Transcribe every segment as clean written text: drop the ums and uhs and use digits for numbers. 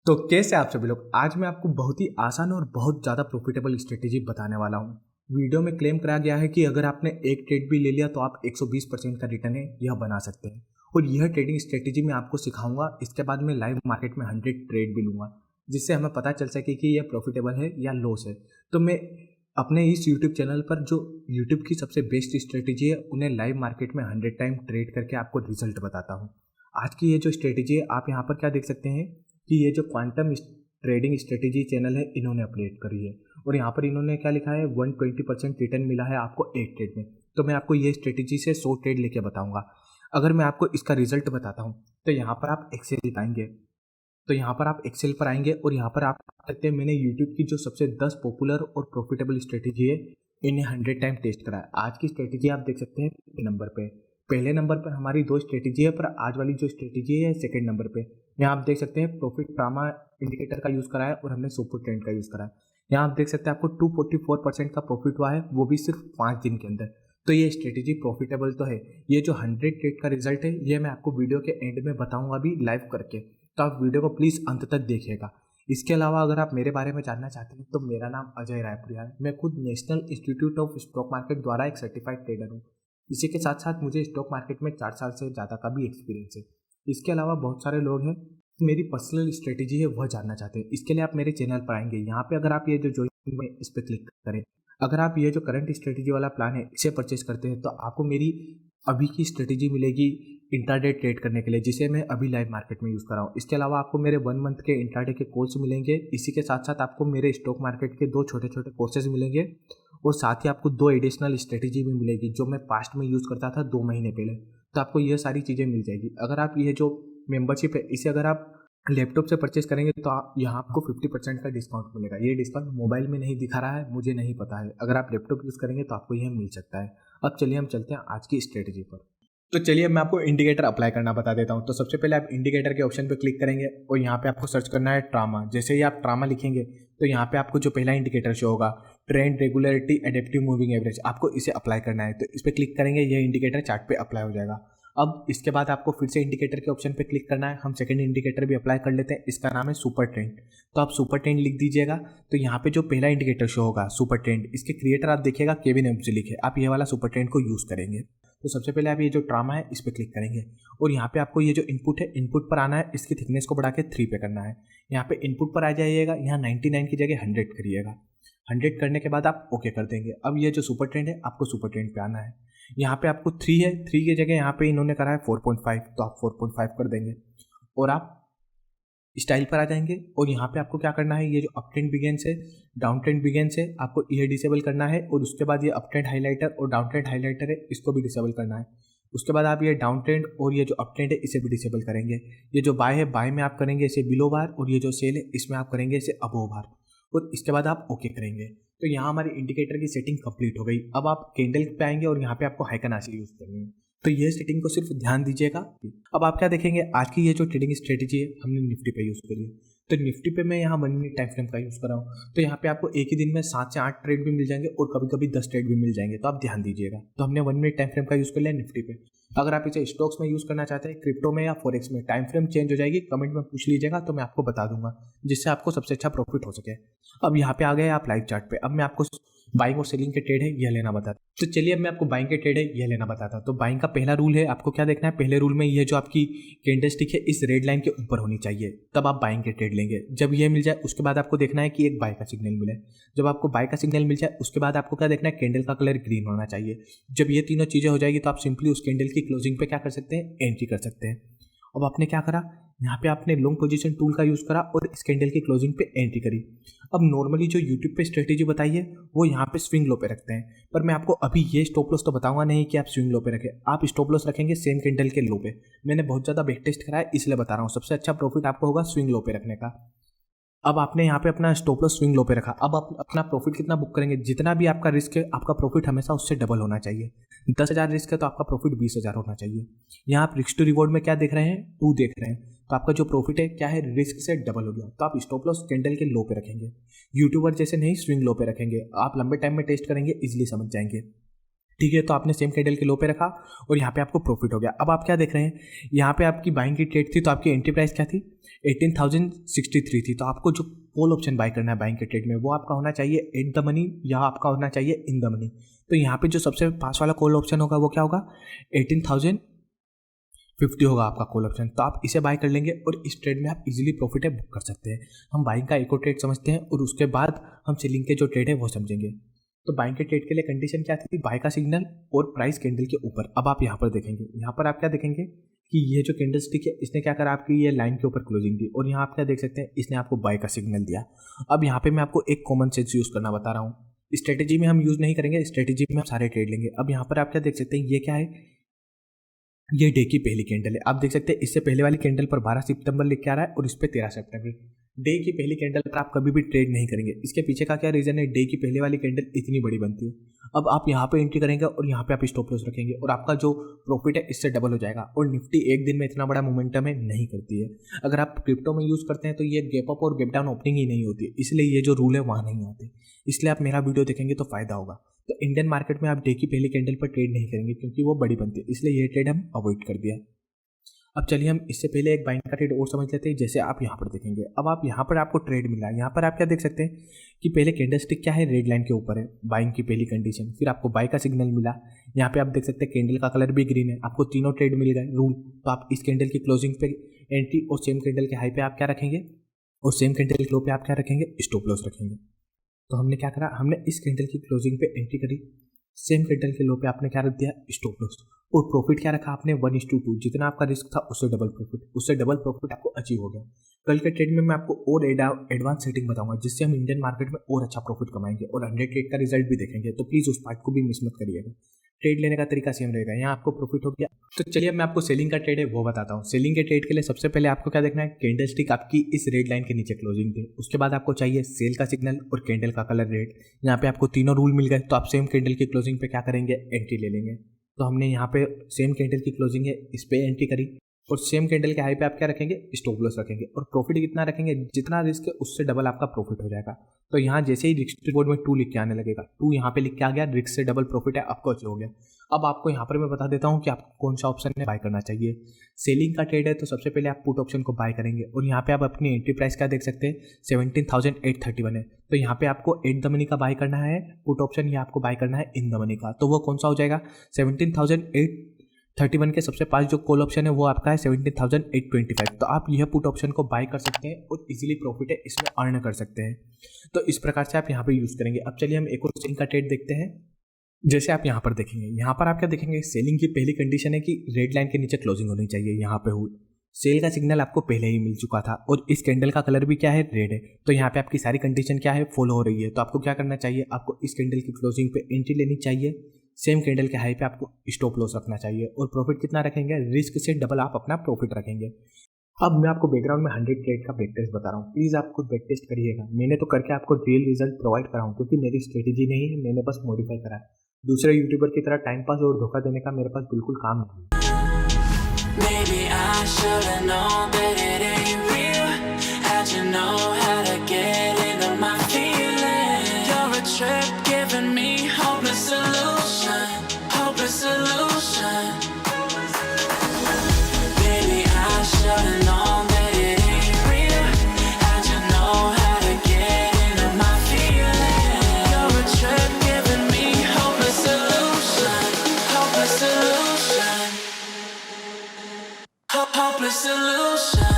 तो कैसे आप सभी लोग। आज मैं आपको बहुत ही आसान और बहुत ज़्यादा प्रॉफिटेबल स्ट्रेटेजी बताने वाला हूँ। वीडियो में क्लेम कराया गया है कि अगर आपने एक ट्रेड भी ले लिया तो आप 120% का रिटर्न है यह बना सकते हैं। और यह ट्रेडिंग स्ट्रेटेजी मैं आपको सिखाऊंगा। इसके बाद मैं लाइव मार्केट में 100 ट्रेड भी लूँगा, जिससे हमें पता चल सके कि यह प्रॉफिटेबल है या लॉस है। तो मैं अपने इस यूट्यूब चैनल पर जो यूट्यूब की सबसे बेस्ट स्ट्रेटेजी है उन्हें लाइव मार्केट में 100 टाइम ट्रेड करके आपको रिजल्ट बताता हूँ। आज की ये जो स्ट्रेटेजी है आप यहाँ पर क्या देख सकते हैं कि ये जो क्वांटम ट्रेडिंग स्ट्रेटेजी चैनल है इन्होंने अपडेट करी है। और यहाँ पर इन्होंने क्या लिखा है 120% रिटर्न मिला है आपको एक ट्रेड में। तो मैं आपको ये स्ट्रेटेजी से 100 ट्रेड लेके बताऊंगा। अगर मैं आपको इसका रिजल्ट बताता हूँ तो यहाँ पर आप एक्सेल पाएंगे। तो यहाँ पर आप एक्सेल पर आएंगे और यहाँ पर आप कहते हैं मैंने यूट्यूब की जो सबसे 10 पॉपुलर और प्रॉफिटेबल स्ट्रेटेजी है इन्हें 100 टाइम टेस्ट करा है। आज की स्ट्रेटेजी आप देख सकते हैं नंबर पे, पहले नंबर पर हमारी दो स्ट्रेटेजी है, पर आज वाली जो स्ट्रेटेजी है सेकंड नंबर पे। यहाँ आप देख सकते हैं प्रॉफिट प्रामा इंडिकेटर का यूज़ करा है और हमने सुपर ट्रेंड का यूज़ करा है। यहाँ आप देख सकते हैं आपको 244% का प्रॉफिट हुआ है, वो भी सिर्फ 5 दिन के अंदर। तो ये स्ट्रेटेजी प्रॉफिटेबल तो है। ये जो 100 ट्रेड का रिजल्ट है ये मैं आपको वीडियो के एंड में बताऊंगा अभी लाइव करके, तो आप वीडियो को प्लीज़ अंत तक देखिएगा। इसके अलावा अगर आप मेरे बारे में जानना चाहते हैं तो मेरा नाम अजय रायपुरिया है। मैं खुद national institute of stock market द्वारा एक सर्टिफाइड ट्रेडर हूँ। इसी के साथ साथ मुझे स्टॉक मार्केट में 4 साल से ज़्यादा का भी एक्सपीरियंस है। इसके अलावा बहुत सारे लोग हैं मेरी पर्सनल स्ट्रेटेजी है वह जानना चाहते हैं। इसके लिए आप मेरे चैनल पर आएंगे, यहाँ पे अगर आप ये जो ज्वाइन में इस पर क्लिक करें, अगर आप ये जो करंट स्ट्रेटेजी वाला प्लान है इसे परचेज करते हैं तो आपको मेरी अभी की स्ट्रेटेजी मिलेगी इंट्राडे ट्रेड करने के लिए, जिसे मैं अभी लाइव मार्केट में यूज़ कर रहा हूँ। इसके अलावा आपको मेरे 1 मंथ के इंट्राडे के कोर्स मिलेंगे। इसी के साथ साथ आपको मेरे स्टॉक मार्केट के 2 छोटे छोटे कोर्सेज मिलेंगे और साथ ही आपको 2 एडिशनल स्ट्रेटेजी भी मिलेगी जो मैं पास्ट में यूज़ करता था 2 महीने पहले। तो आपको यह सारी चीज़ें मिल जाएगी। अगर आप ये जो मेंबरशिप है इसे अगर आप लैपटॉप से परचेस करेंगे तो आप यहाँ आपको 50% का डिस्काउंट मिलेगा। ये डिस्काउंट मोबाइल में नहीं दिखा रहा है, मुझे नहीं पता है। अगर आप लैपटॉप यूज़ करेंगे तो आपको यह मिल सकता है। अब चलिए हम चलते हैं आज की स्ट्रेटेजी पर। तो चलिए मैं आपको इंडिकेटर अप्लाई करना बता देता हूँ। तो सबसे पहले आप इंडिकेटर के ऑप्शन पर क्लिक करेंगे और यहाँ पे आपको सर्च करना है ट्रामा। जैसे ही आप ट्रामा लिखेंगे तो यहाँ पे आपको जो पहला इंडिकेटर शो होगा trend regularity adaptive moving average, आपको इसे अप्लाई करना है। तो इस पर क्लिक करेंगे, यह इंडिकेटर चार्ट पे अप्लाई हो जाएगा। अब इसके बाद आपको फिर से इंडिकेटर के ऑप्शन पे क्लिक करना है। हम सेकंड इंडिकेटर भी अप्लाई कर लेते हैं, इसका नाम है सुपर ट्रेंड। तो आप सुपर ट्रेंड लिख दीजिएगा। तो यहाँ पे जो पहला इंडिकेटर शो होगा सुपर ट्रेंड, इसके क्रिएटर आप देखिएगा केविन एम्सलिक है। आप ये वाला सुपर ट्रेंड को यूज़ करेंगे। तो सबसे पहले आप ये जो ट्रामा है इस पर क्लिक करेंगे और यहाँ पे आपको ये जो इनपुट है इनपुट पर आना है। इसकी थिकनेस को बढ़ा के 3 पे करना है। यहाँ पे इनपुट पर आ जाइएगा, यहाँ 99 की जगह 100 करिएगा। 100 करने के बाद आप ओके कर देंगे। अब ये जो सुपर ट्रेंड है आपको सुपर ट्रेंड पे आना है। यहाँ पे आपको 3 है, 3 की जगह यहाँ पे इन्होंने करा है 4.5, तो आप 4.5 कर देंगे और आप स्टाइल पर आ जाएंगे। और यहाँ पे आपको क्या करना है, ये जो अप ट्रेंड बिगेंस है डाउन ट्रेंड बिगेंस है आपको ये डिसेबल करना है। और उसके बाद ये अप ट्रेंड हाईलाइटर और डाउन ट्रेंड हाईलाइटर है इसको भी डिसेबल करना है। उसके बाद आप ये डाउन ट्रेंड और ये जो अप ट्रेंड है इसे भी डिसेबल करेंगे। ये जो बाय है बाय में आप करेंगे इसे बिलो बार और ये जो सेल है इसमें आप करेंगे इसे अबो बार। और इसके बाद आप ओके करेंगे। तो यहाँ हमारे इंडिकेटर की सेटिंग कंप्लीट हो गई। अब आप कैंडल पे आएंगे और यहाँ पे आपको हाइकनासी यूज करनी है। तो ये सेटिंग को सिर्फ ध्यान दीजिएगा। अब आप क्या देखेंगे, आज की ये जो ट्रेडिंग स्ट्रेटेजी है हमने निफ्टी पे यूज करी है। तो निफ्टी पे मैं यहाँ 1 मिनट टाइम फ्रेम का यूज कर रहा हूँ। तो यहाँ पे आपको एक ही दिन में 7 से 8 ट्रेड भी मिल जाएंगे और कभी कभी 10 ट्रेड भी मिल जाएंगे। तो आप ध्यान दीजिएगा। तो हमने 1 मिनट टाइम फ्रेम का यूज कर लिया निफ्टी पे। अगर आप इसे स्टॉक्स में यूज करना चाहते हैं, क्रिप्टो में या फॉरेक्स में, टाइम फ्रेम चेंज हो जाएगी, कमेंट में पूछ लीजिएगा तो मैं आपको बता दूंगा जिससे आपको सबसे अच्छा प्रॉफिट हो सके। अब यहाँ पे आ गए आप लाइव चार्ट पे। अब मैं आपको बाइंग और सेलिंग के ट्रेड है यह लेना बताता हूँ। तो चलिए अब मैं आपको बाइंग के ट्रेड है यह लेना बताता हूँ। तो बाइंग का पहला रूल है, आपको क्या देखना है, पहले रूल में यह जो आपकी कैंडलस्टिक है इस रेड लाइन के ऊपर होनी चाहिए, तब आप बाइंग के ट्रेड लेंगे। जब यह मिल जाए उसके बाद आपको देखना है कि एक बाय का सिग्नल मिले। जब आपको बाय का सिग्नल मिल जाए उसके बाद आपको क्या देखना है, कैंडल का कलर ग्रीन होना चाहिए। जब ये तीनों चीजें हो जाएगी तो आप सिंपली उस कैंडल की क्लोजिंग पे क्या कर सकते हैं, एंट्री कर सकते हैं। अब आपने क्या करा, यहाँ पे आपने लॉन्ग पोजीशन टूल का यूज़ करा और इस कैंडल की क्लोजिंग पे एंट्री करी। अब नॉर्मली जो यूट्यूब पे स्ट्रेटेजी बताई है वो यहाँ पे स्विंग लो पे रखते हैं, पर मैं आपको अभी ये स्टॉप लॉस तो बताऊंगा नहीं कि आप स्विंग लो पे रखें। आप स्टॉप लॉस रखेंगे सेम कैंडल के लो पे। मैंने बहुत ज़्यादा बैक टेस्ट करा है इसलिए बता रहा हूँ। सबसे अच्छा प्रॉफिट आपको होगा स्विंग लो पे रखने का। अब आपने यहाँ पे अपना स्टॉप लॉस स्विंग लो पे रखा। अब आप अपना प्रॉफिट कितना बुक करेंगे, जितना भी आपका रिस्क है आपका प्रॉफिट हमेशा उससे डबल होना चाहिए। 10,000 रिस्क है तो आपका प्रॉफिट 20,000 होना चाहिए। यहाँ आप रिस्क टू रिवॉर्ड में क्या देख रहे हैं, 2 देख रहे हैं। तो आपका जो प्रॉफिट है क्या है, रिस्क से डबल हो गया। तो आप स्टॉप लॉस कैंडल के लो पे रखेंगे, यूट्यूबर जैसे नहीं स्विंग लो पे रखेंगे। आप लंबे टाइम में टेस्ट करेंगे इजिली समझ जाएंगे। ठीक है, तो आपने सेम कैंडल के लो पे रखा और यहाँ पे आपको प्रॉफिट हो गया। अब आप क्या देख रहे हैं, यहाँ पे आपकी बाइंग की ट्रेड थी तो आपकी एंट्री प्राइस क्या थी, 18,063 थी। तो आपको जो कॉल ऑप्शन बाय करना है बाइंग के ट्रेड में वो आपका होना चाहिए एट द मनी या आपका होना चाहिए इन द मनी। तो यहाँ पे जो सबसे पास वाला कॉल ऑप्शन होगा वो क्या होगा, 18,050 होगा आपका कॉल ऑप्शन। तो आप इसे बाय कर लेंगे और इस ट्रेड में आप इजीली प्रॉफिट बुक कर सकते हैं। हम बाइंग का एक और ट्रेड समझते हैं और उसके बाद हम सेलिंग के जो ट्रेड है वो समझेंगे। तो बाइंग के ट्रेड के लिए कंडीशन क्या थी, बाय का सिग्नल और प्राइस कैंडल के ऊपर। अब आप यहाँ पर देखेंगे, यहाँ पर आप क्या देखेंगे कि ये जो कैंडल स्टिक है इसने क्या करा, आपकी ये लाइन के ऊपर क्लोजिंग दी और यहाँ आप क्या देख सकते हैं, इसने आपको बाय का सिग्नल दिया। अब यहाँ पे मैं आपको एक कॉमन सेंस यूज करना बता रहा हूँ, स्ट्रेटेजी में हम यूज नहीं करेंगे, स्ट्रेटेजी में हम सारे ट्रेड लेंगे। अब यहाँ पर आप क्या देख सकते हैं, ये क्या है, ये डे की पहली कैंडल है। आप देख सकते हैं इससे पहले वाली कैंडल पर 12 सितंबर लिख के आ रहा है और इस पर 13 सितंबर। डे की पहली कैंडल पर आप कभी भी ट्रेड नहीं करेंगे। इसके पीछे का क्या रीजन है, डे की पहले वाली कैंडल इतनी बड़ी बनती है। अब आप यहाँ पे एंट्री करेंगे और यहाँ पे आप स्टॉप लॉस रखेंगे और आपका जो प्रॉफिट है इससे डबल हो जाएगा। और निफ्टी एक दिन में इतना बड़ा मोमेंटम है नहीं करती है। अगर आप क्रिप्टो में यूज करते हैं तो ये गैप अप और गैप डाउन ओपनिंग ही नहीं होती है, इसलिए ये जो रूल है वहाँ नहीं आते। इसलिए आप मेरा वीडियो देखेंगे तो फायदा होगा। तो इंडियन मार्केट में आप डे की पहली कैंडल पर ट्रेड नहीं करेंगे क्योंकि वो बड़ी बनती है, इसलिए ये ट्रेड हम अवॉइड कर दिया। अब चलिए हम इससे पहले एक बाइंग का ट्रेड और समझ लेते हैं। जैसे आप यहाँ पर देखेंगे, अब आप यहाँ पर आपको ट्रेड मिला है। यहाँ पर आप क्या देख सकते हैं कि पहले कैंडलस्टिक क्या है, रेड लाइन के ऊपर है, बाइंग की पहली कंडीशन। फिर आपको बाय का सिग्नल मिला, यहाँ पे आप देख सकते हैं कैंडल का कलर भी ग्रीन है, आपको तीनों ट्रेड मिल गए रूल। तो आप इस कैंडल की क्लोजिंग पे एंट्री और सेम कैंडल के हाई पे आप क्या रखेंगे और सेम कैंडल के लो पे आप क्या रखेंगे, स्टॉप लॉस रखेंगे। तो हमने क्या करा, हमने इस कैंडल की क्लोजिंग पे एंट्री करी, सेम कैंडल के लो पे आपने क्या रख दिया, स्टॉप लॉस। और प्रॉफिट क्या रखा आपने, 1:2। जितना आपका रिस्क था उससे डबल प्रॉफिट, उससे डबल प्रॉफिट आपको अचीव हो गया। कल के ट्रेड में मैं आपको और एडवांस सेटिंग बताऊंगा जिससे हम इंडियन मार्केट में और अच्छा प्रॉफिट कमाएंगे और 100 ट्रेड का रिजल्ट भी देखेंगे। तो प्लीज उस पार्ट को भी मिस मत करिएगा। ट्रेड लेने का तरीका सेम रहेगा, यहाँ आपको प्रॉफिट हो गया। तो चलिए मैं आपको सेलिंग का ट्रेड है वो बताता हूँ। सेलिंग के ट्रेड के लिए सबसे पहले आपको क्या देखना है, कैंडल स्टिक आपकी इस रेड लाइन के नीचे क्लोजिंग थी। उसके बाद आपको चाहिए सेल का सिग्नल और कैंडल का कलर रेड। यहाँ पे आपको तीनों रूल मिल गए। तो आप सेम कैंडल की क्लोजिंग पे क्या करेंगे, एंट्री ले लेंगे। तो हमने यहाँ पे सेम कैंडल की क्लोजिंग है इस पे एंट्री करी और सेम कैंडल के हाई पे आप क्या रखेंगे, स्टॉप लॉस रखेंगे। और प्रॉफिट कितना रखेंगे, जितना रिस्क है उससे डबल आपका प्रॉफिट हो जाएगा। तो यहाँ जैसे ही रिस्क रिवॉर्ड में 2 लिख के आने लगेगा, 2 यहाँ पे लिख के आ गया, रिस्क से डबल प्रॉफिट है, आपको अचीव हो गया। अब आपको यहाँ पर मैं बता देता हूँ कि आपको कौन सा ऑप्शन है बाय करना चाहिए। सेलिंग का ट्रेड है तो सबसे पहले आप पुट ऑप्शन को बाय करेंगे और यहाँ पे आप अपनी एंट्री प्राइस क्या देख सकते हैं, 17,831 है। तो यहाँ पे आपको एट द मनी का बाय करना है पुट ऑप्शन, या आपको बाय करना है इन द मनी का। तो वो कौन सा हो जाएगा, 17,831 के सबसे पास जो कॉल ऑप्शन है वो आपका है 17,825। तो आप यह पुट ऑप्शन को बाय कर सकते हैं और इजीली प्रॉफिट है इसमें अर्न कर सकते हैं। तो इस प्रकार से आप यहाँ पे यूज करेंगे। अब चलिए हम एक और सेलिंग का ट्रेड देखते हैं। जैसे आप यहाँ पर देखेंगे, यहाँ पर आप क्या देखेंगे, सेलिंग की पहली कंडीशन है कि रेड लाइन के नीचे क्लोजिंग होनी चाहिए। यहाँ पे हो सेल का सिग्नल आपको पहले ही मिल चुका था और इस कैंडल का कलर भी क्या है, रेड है। तो यहाँ पे आपकी सारी कंडीशन क्या है, फॉलो हो रही है। तो आपको क्या करना चाहिए, आपको इस कैंडल की क्लोजिंग पे एंट्री लेनी चाहिए, सेम कैंडल के हाई पे आपको स्टॉप लॉस रखना चाहिए और प्रॉफिट कितना रखेंगे, रिस्क से डबल आप अपना प्रॉफिट रखेंगे। अब मैं आपको बैकग्राउंड में 100 ट्रेड का बैक टेस्ट बता रहा हूँ, प्लीज़ आप खुद बैक टेस्ट करिएगा। मैंने तो करके आपको रियल रिजल्ट प्रोवाइड करा हूँ क्योंकि मेरी स्ट्रेटेजी नहीं है, मैंने बस मॉडिफाई करा है। दूसरे यूट्यूबर की तरह टाइम पास और धोखा देने का मेरे पास बिल्कुल काम नहीं है। Maybe I should've known that it ain't real. How'd you know how to get into my feelings? You're a trip giving me hopeless solution, hopeless solution. Baby, I should've known that it ain't real. How'd you know how to get into my feelings? You're a trip giving me hopeless solution, hopeless solution. Hopeless solution.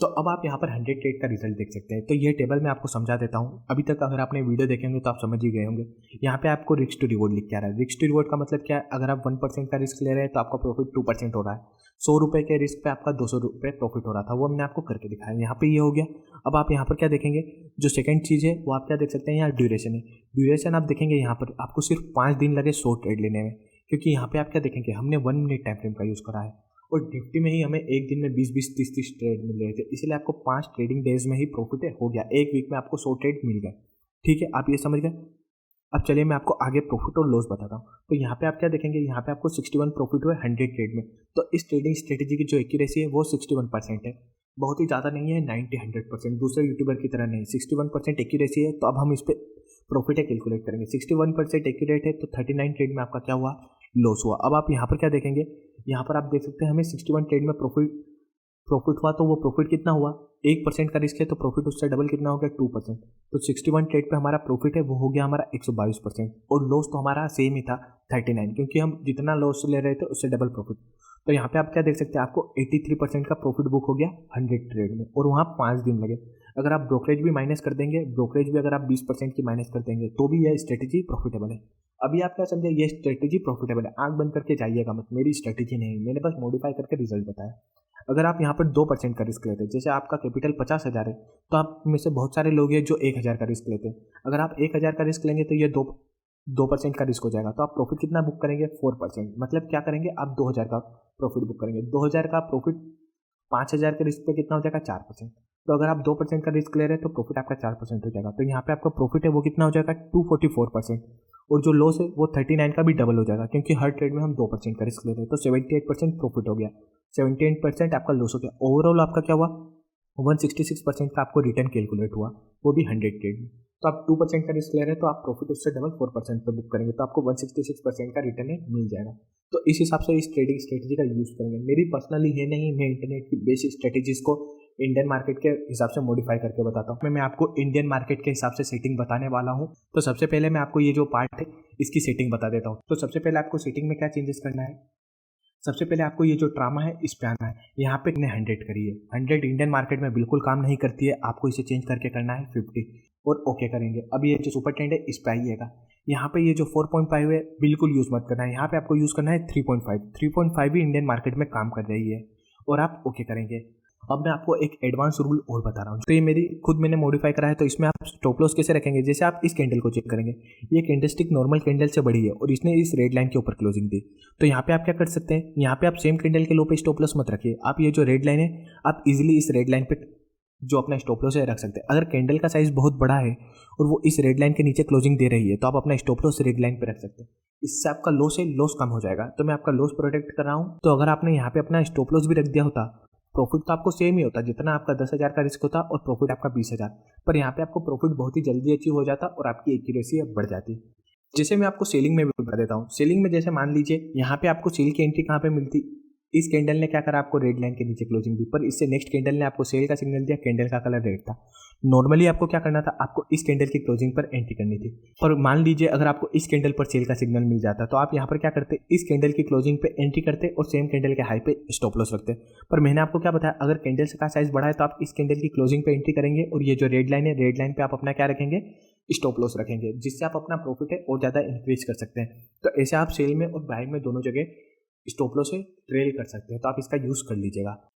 तो अब आप यहाँ पर 100 trade का result देख सकते हैं। तो ये टेबल मैं आपको समझा देता हूँ। अभी तक अगर आपने वीडियो देखेंगे तो आप समझ ही गए होंगे। यहाँ पे आपको रिस्क टू रिवॉर्ड लिख के आ रहा है। रिस्क टू रिवॉर्ड का मतलब क्या है, अगर आप 1% का रिस्क ले रहे हैं तो आपका प्रॉफिट 2% हो रहा है। 100 रुपये के रिस्क पे आपका 200 रुपये प्रॉफिट हो रहा था, वो हमने आपको करके दिखाया। यहाँ पे ये हो गया। अब आप यहाँ पर क्या देखेंगे, जो सेकंड चीज़ है वो आप क्या देख सकते हैं, यहाँ ड्यूरेशन है। ड्यूरेशन आप देखेंगे यहाँ पर आपको सिर्फ 5 दिन लगे 100 ट्रेड लेने में, क्योंकि यहाँ पे आप क्या देखेंगे, हमने 1 मिनट टाइम फ्रेम का यूज़ करा है और निफ्टी में ही हमें एक दिन में 20-20, 30-30 ट्रेड मिल रहे थे, इसलिए आपको 5 ट्रेडिंग डेज में ही प्रॉफिट हो गया। एक वीक में आपको 100 ट्रेड मिल गए। ठीक है, आप ये समझ गए। अब चलिए मैं आपको आगे प्रॉफिट और लॉस बताता हूँ। तो यहाँ पे आप क्या देखेंगे, यहाँ पे आपको 61 प्रॉफिट हुआ 100 ट्रेड में। तो इस ट्रेडिंग स्ट्रेटेजी की जो एक्यूरेसी है वो 61% है, बहुत ही ज़्यादा नहीं है, 90-100% दूसरे यूट्यूबर की तरह नहीं। 61% एक्यूरेसी है, तो अब हम इस पर प्रॉफिट कैलकुलेट करेंगे। 61% एक्यूरेट है, तो 39 ट्रेड में आपका क्या हुआ, लॉस हुआ। अब आप यहाँ पर क्या देखेंगे, यहाँ पर आप देख सकते हैं हमें 61 ट्रेड में प्रॉफिट हुआ, तो वो प्रॉफिट कितना हुआ, 1% का रिस्क है तो प्रॉफिट उससे डबल कितना हो गया, 2%। तो 61 ट्रेड पे हमारा प्रॉफिट है वो हो गया हमारा 122%, और लॉस तो हमारा सेम ही था 39, क्योंकि हम जितना लॉस ले रहे थे उससे डबल प्रॉफिट। तो यहाँ पे आप क्या देख सकते हैं, आपको 83% का प्रॉफिट बुक हो गया 100 ट्रेड में, और वहाँ 5 दिन लगे। अगर आप ब्रोकरेज भी माइनस कर देंगे, ब्रोकरेज भी अगर आप 20% की माइनस कर देंगे, तो भी यह स्ट्रेटेजी प्रॉफिटेबल है। अभी आप क्या समझे, ये स्ट्रेटेजी प्रॉफिटेबल है, आंख बंद करके जाइएगा मत, मेरी स्ट्रेटेजी नहीं, मैंने बस मॉडिफाई करके रिजल्ट बताया। अगर आप यहाँ पर 2% का रिस्क लेते हैं, जैसे आपका कैपिटल 50,000 है, तो आप में से बहुत सारे लोग हैं जो 1,000 का रिस्क लेते हैं। अगर आप 1,000 का रिस्क लेंगे तो ये 2% का रिस्क हो जाएगा, तो आप प्रॉफिट कितना बुक करेंगे, 4%। मतलब क्या करेंगे, आप 2,000 का प्रॉफिट बुक करेंगे। 2,000 का प्रॉफिट 5,000 के रिस्क पे कितना हो जाएगा, 4%। तो अगर आप 2% का रिस्क ले रहे हैं तो प्रॉफिट आपका 4% हो जाएगा। तो यहाँ पे आपका प्रॉफिट है वो कितना हो जाएगा, 244%। और जो लॉस है वो 39 का भी डबल हो जाएगा, क्योंकि हर ट्रेड में हम 2% का रिस्क ले रहे हैं। तो 78% प्रॉफिट हो गया, 78% आपका लॉस हो गया। ओवरऑल आपका क्या हुआ, 166% का आपको रिटर्न कैलकुलेट हुआ, वो भी 100 ट्रेड में। तो आप 2% का रिस्क ले रहे हैं तो आप प्रॉफिट उससे डबल 4% पे बुक करेंगे, तो आपको 166% का रिटर्न मिल जाएगा। तो इस हिसाब से इस ट्रेडिंग स्ट्रेटेजी का यूज़ करेंगे। मेरी पर्सनली ये नहीं, मैं इंटरनेट की बेसिक स्ट्रेटेजीज को इंडियन मार्केट के हिसाब से मॉडिफाई करके बताता हूँ। मैं आपको इंडियन मार्केट के हिसाब से सेटिंग बताने वाला हूँ। तो सबसे पहले मैं आपको ये जो पार्ट है इसकी सेटिंग बता देता हूँ। तो सबसे पहले आपको सेटिंग में क्या चेंजेस करना है, सबसे पहले आपको ये जो ट्रामा है इस पे आना है। यहाँ पे 100 करिए, 100 इंडियन मार्केट में बिल्कुल काम नहीं करती है, आपको इसे चेंज करके करना है 50 और ओके करेंगे। अब ये जो सुपर ट्रेंड है इस पे आइएगा। यहाँ पे ये जो 4.5 है बिल्कुल यूज़ मत करना है, यहाँ पे आपको यूज़ करना है 3.5 भी इंडियन मार्केट में काम कर रही है, और आप ओके करेंगे। अब मैं आपको एक एडवांस रूल और बता रहा हूँ, तो ये मेरी खुद मैंने मॉडिफाई करा है। तो इसमें आप स्टॉप लॉस कैसे रखेंगे, जैसे आप इस कैंडल को चेक करेंगे, ये कैंडल स्टिक नॉर्मल कैंडल से बड़ी है और इसने इस रेड लाइन के ऊपर क्लोजिंग दी। तो यहाँ पे आप क्या कर सकते हैं, यहाँ पे आप सेम कैंडल के लो पे स्टॉप लॉस मत रखिए, आप ये जो रेड लाइन है आप इजिली इस रेड लाइन पे जो अपना स्टॉप लॉस है रख सकते हैं। अगर कैंडल का साइज बहुत बड़ा है और वो इस रेड लाइन के नीचे क्लोजिंग दे रही है, तो आप अपना स्टॉप लॉस रेड लाइन पे रख सकते हैं, इससे आपका लॉस है लॉस कम हो जाएगा। तो मैं आपका लॉस प्रोटेक्ट कर रहा हूँ। तो अगर आपने यहाँ पे अपना स्टॉप लॉस भी रख दिया होता, प्रॉफिट तो आपको सेम ही होता, जितना आपका 10,000 का रिस्क होता और प्रॉफिट आपका 20,000, पर यहाँ पे आपको प्रॉफिट बहुत ही जल्दी अचीव हो जाता और आपकी एक्यूरेसी बढ़ जाती। जैसे मैं आपको सेलिंग में भी बता देता हूँ। सेलिंग में जैसे मान लीजिए यहाँ पे आपको सेल की एंट्री कहाँ पे मिलती, इस कैंडल ने क्या करा, आपको रेड लाइन के नीचे क्लोजिंग दी, पर इससे नेक्स्ट कैंडल ने आपको सेल का सिग्नल दिया, कैंडल का कलर रेड था। नॉर्मली आपको क्या करना था, आपको इस कैंडल की क्लोजिंग पर एंट्री करनी थी। और मान लीजिए अगर आपको इस कैंडल पर सेल का सिग्नल मिल जाता, तो आप यहाँ पर क्या करते, इस कैंडल की क्लोजिंग पे एंट्री करते और सेम कैंडल के हाई पे स्टॉप लॉस रखते। पर मैंने आपको क्या बताया, अगर कैंडल का साइज बड़ा है तो आप इस कैंडल की क्लोजिंग पे एंट्री करेंगे और ये जो रेड लाइन है, रेड लाइन पे आप अपना क्या रखेंगे, स्टॉप लॉस रखेंगे, जिससे आप अपना प्रॉफिट है और ज़्यादा इंक्रीज कर सकते हैं। तो ऐसे आप सेल में और बाइंग में दोनों जगह स्टॉप लॉस से ट्रेल कर सकते हैं। तो आप इसका यूज़ कर लीजिएगा।